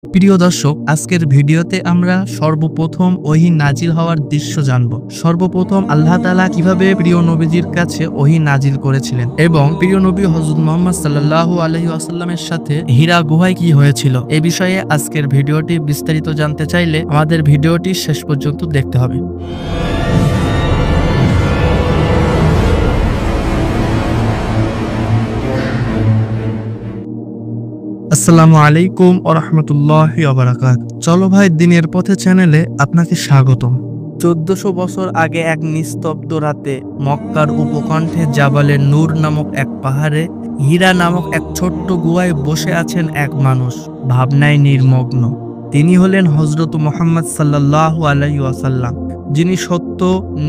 প্রিয় দর্শক, আজকের ভিডিওতে আমরা সর্বপ্রথম ওহী নাজিল হওয়ার দৃশ্য জানব। সর্বপ্রথম আল্লাহ তাআলা কিভাবে প্রিয় নবীজির কাছে ওহী নাজিল করেছিলেন এবং প্রিয় নবী হযরত মুহাম্মদ সাল্লাল্লাহু আলাইহি ওয়াসাল্লামের সাথে হীরা গুহায় কি হয়েছিল এ বিষয়ে আজকের ভিডিওটি বিস্তারিত জানতে চাইলে আমাদের ভিডিওটি শেষ পর্যন্ত দেখতে হবে। আসসালামু আলাইকুম ওয়া রাহমাতুল্লাহি ওয়া বারাকাতুহু। চলো ভাই দিনের পথে চ্যানেলে আপনাকে স্বাগতম। 1400 বছর আগে এক নিস্তব্ধ রাতে মক্কার উপকণ্ঠে জাবালে নূর নামক এক পাহাড়ে হীরা নামক এক ছোট্ট গুহায় বসে আছেন এক মানুষ, ভাবনায় নির্মগ্ন। তিনি হলেন হযরত মুহাম্মদ সাল্লাল্লাহু আলাইহি ওয়াসাল্লাম, যিনি সত্য,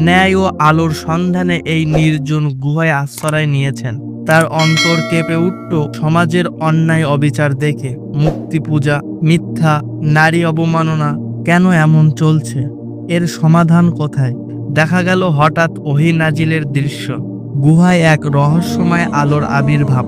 ন্যায় ও আলোর সন্ধানে এই নির্জন গুহায় আশ্রয় নিয়েছেন। তার অন্তর কেঁপে উঠল সমাজের অন্যায় অবিচার দেখে। মুক্তি পূজা, মিথ্যা, নারী অবমাননা কেন এমন চলছে? এর সমাধান কোথায়? দেখা গেল হঠাৎ ওহী নাজিলের দৃশ্য। গুহায় এক রহস্যময় আলোর আবির্ভাব।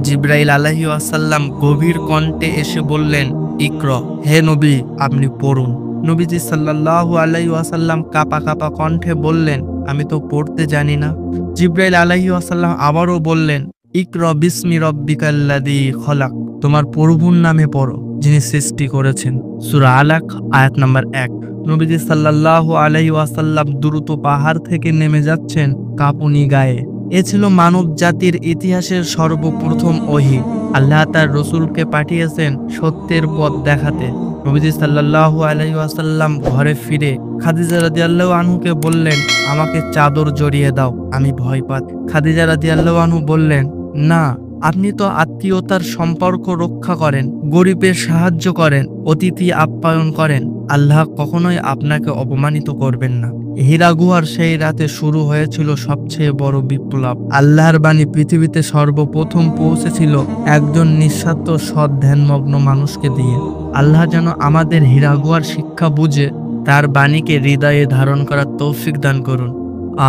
জিবরাইল আলাইহিস সালাম গভীর কণ্ঠে এসে বললেন, ইকরা, হে নবী, আপনি পড়ুন। নবীজি সাল্লাল্লাহু আলাইহি ওয়াসাল্লাম কাঁপা কাঁপা কণ্ঠে বললেন, আমি তো পড়তে জানি না। জিবরাইল আলাইহিস সালাম আবারও বললেন, ইকরা বিসমি রাব্বিকাল্লাযী খলাক, তোমার প্রভুর নামে পড়ো, যিনি সৃষ্টি করেছেন। সূরা আলাক আয়াত নাম্বার 1। নবীজি সাল্লাল্লাহু আলাইহি ওয়াসাল্লাম দ্রুত পাহাড় থেকে নেমে যাচ্ছেন কাঁপুনি গায়ে। এ ছিল মানব জাতির ইতিহাসের সর্বপ্রথম ওহী। আল্লাহ তার রসুলকে পাঠিয়েছেন সত্যের পথ দেখাতে। নবীজি সাল্লাল্লাহু আলাইহি ওয়াসাল্লাম ঘরে ফিরে খাদিজা রাদিয়াল্লাহু আনহুকে বললেন, আমাকে চাদর জড়িয়ে দাও, আমি ভয় পাচ্ছি। খাদিজা রাদিয়াল্লাহু আনহু বললেন, না, আপনি তো আত্মীয়তার সম্পর্ক রক্ষা করেন, গরিবের সাহায্য করেন, অতিথি আপ্যায়ন করেন। আল্লাহ কখনোই আপনাকে অপমানিত করবেন না। হীরা গুহার সেই রাতে শুরু হয়েছিল সবচেয়ে বড় বিপ্লব। আল্লাহর বাণী পৃথিবীতে সর্বপ্রথম পৌঁছেছিল একজন নিঃস্বার্থ সৎ ধ্যানমগ্ন মানুষকে দিয়ে। আল্লাহ যেন আমাদের হীরা গুহার শিক্ষা বুঝে তার বাণীকে হৃদয়ে ধারণ করার তৌফিক দান করুন,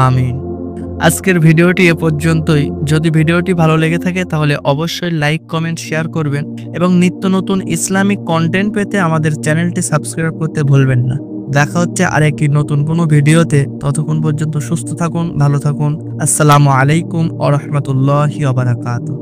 আমিন। আজকের ভিডিওটি এ পর্যন্তই। যদি ভিডিওটি ভালো লেগে থাকে তাহলে অবশ্যই লাইক, কমেন্ট, শেয়ার করবেন এবং নিত্য নতুন ইসলামিক কন্টেন্ট পেতে আমাদের চ্যানেলটি সাবস্ক্রাইব করতে ভুলবেন না। দেখা হচ্ছে আরেকটি নতুন কোনো ভিডিওতে। ততক্ষণ পর্যন্ত সুস্থ থাকুন, ভালো থাকুন। আসসালামু আলাইকুম ওয়া রাহমাতুল্লাহি ওয়া বারাকাতুহু।